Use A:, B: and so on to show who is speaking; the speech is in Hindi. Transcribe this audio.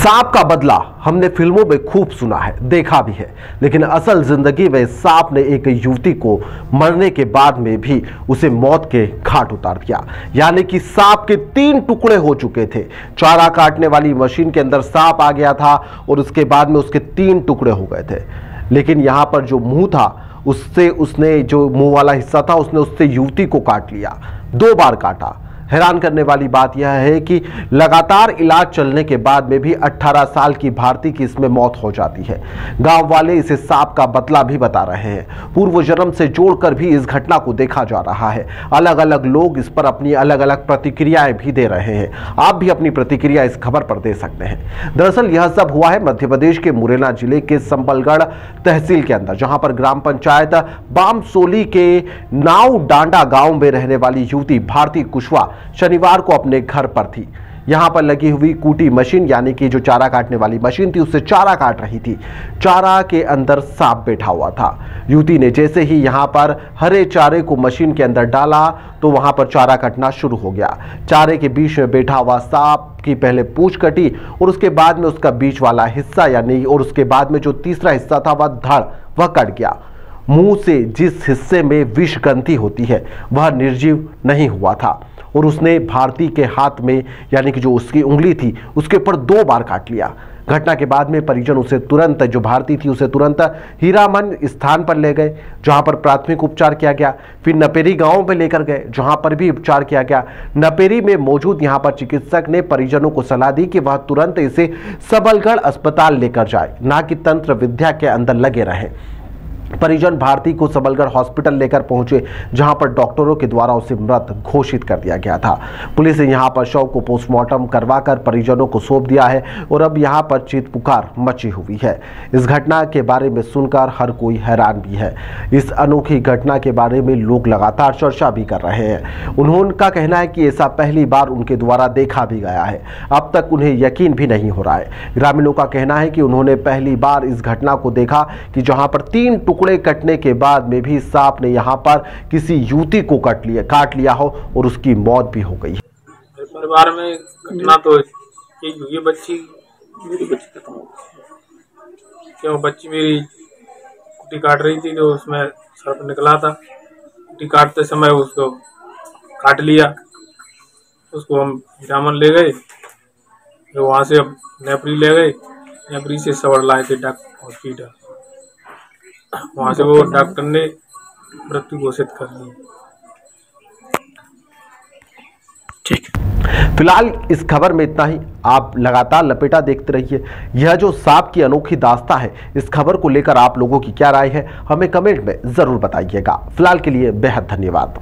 A: सांप का बदला हमने फिल्मों में खूब सुना है, देखा भी है, लेकिन असल जिंदगी में सांप ने एक युवती को मरने के बाद में भी उसे मौत के घाट उतार दिया। यानी कि सांप के 3 टुकड़े हो चुके थे। चारा काटने वाली मशीन के अंदर सांप आ गया था और उसके बाद में उसके 3 टुकड़े हो गए थे। लेकिन यहां पर जो मुंह था उसने जो मुंह वाला हिस्सा था उसने उससे युवती को काट लिया, 2 बार काटा। हैरान करने वाली बात यह है कि लगातार इलाज चलने के बाद में भी 18 साल की भारती की इसमें मौत हो जाती है। गांव वाले इसे सांप का बदला भी बता रहे हैं। पूर्व जन्म से जोड़कर भी इस घटना को देखा जा रहा है। अलग अलग लोग इस पर अपनी अलग अलग प्रतिक्रियाएं भी दे रहे हैं। आप भी अपनी प्रतिक्रिया इस खबर पर दे सकते हैं। दरअसल यह सब हुआ है मध्य प्रदेश के मुरैना जिले के संबलगढ़ तहसील के अंदर, जहां पर ग्राम पंचायत बामसोली के नाव डांडा गांव में रहने वाली युवती भारती कुशवाहा शनिवार को अपने घर पर थी। यहां पर लगी हुई कूटी मशीन यानी कि जो चारा काटने वाली मशीन थी उससे चारा काट रही थी। चारा के अंदर सांप बैठा हुआ था। युवती ने जैसे ही यहां पर हरे चारे को मशीन के अंदर डाला तो वहां पर चारा कटना शुरू हो गया। चारे के बीच में बैठा हुआ सांप की पहले पूंछ कटी और उसके बाद में उसका बीच वाला हिस्सा यानी और उसके बाद में जो तीसरा हिस्सा था वह कट गया। मुंह से जिस हिस्से में विष ग्रंथि होती है वह निर्जीव नहीं हुआ था और उसने भारती के हाथ में यानी कि जो उसकी उंगली थी उसके ऊपर 2 बार काट लिया। घटना के बाद में परिजन उसे तुरंत जो भारती थी उसे तुरंत हीरामन स्थान पर ले गए, जहां पर प्राथमिक उपचार किया गया। फिर नपेरी गांव में लेकर गए, जहां पर भी उपचार किया गया। नपेरी में मौजूद यहां पर चिकित्सक ने परिजनों को सलाह दी कि वह तुरंत इसे सबलगढ़ अस्पताल लेकर जाए, ना कि तंत्र विद्या के अंदर लगे रहे। परिजन भारती को सबलगढ़ हॉस्पिटल लेकर पहुंचे, जहां पर डॉक्टरों के द्वारा उसे मृत घोषित कर दिया गया था। पुलिस ने यहां पर शव को पोस्टमार्टम करवाकर परिजनों को सौंप दिया है और अब यहां पर चीख पुकार मची हुई है। इस घटना के बारे में सुनकर हर कोई हैरान भी है। इस अनोखी घटना के बारे में लोग लगातार चर्चा भी कर रहे हैं। उनका कहना है कि ऐसा पहली बार उनके द्वारा देखा भी गया है। अब तक उन्हें यकीन भी नहीं हो रहा है। ग्रामीणों का कहना है कि उन्होंने पहली बार इस घटना को देखा कि जहां पर 3 टुकड़े कटने के बाद में भी सांप ने यहां पर किसी युवती को काट लिया हो और उसकी मौत भी हो गई।
B: परिवार में घटना तो एक हुई, मेरी बच्ची खत्म हो गई। क्यों बच्ची मेरी कुटी काट रही थी तो उसमें सर्प निकला था। कुटी काटते समय उसको काट लिया। उसको हम हीरामन ले गए, फिर वहां से अब नेपरी ले गए। नेपरी से सवर लाए थे हॉस्पिटल। वहां से वो डॉक्टर ने मृत्यु घोषित कर दी।
A: ठीक, फिलहाल इस खबर में इतना ही। आप लगातार लपेटा देखते रहिए। यह जो सांप की अनोखी दास्तां है, इस खबर को लेकर आप लोगों की क्या राय है हमें कमेंट में जरूर बताइएगा। फिलहाल के लिए बेहद धन्यवाद।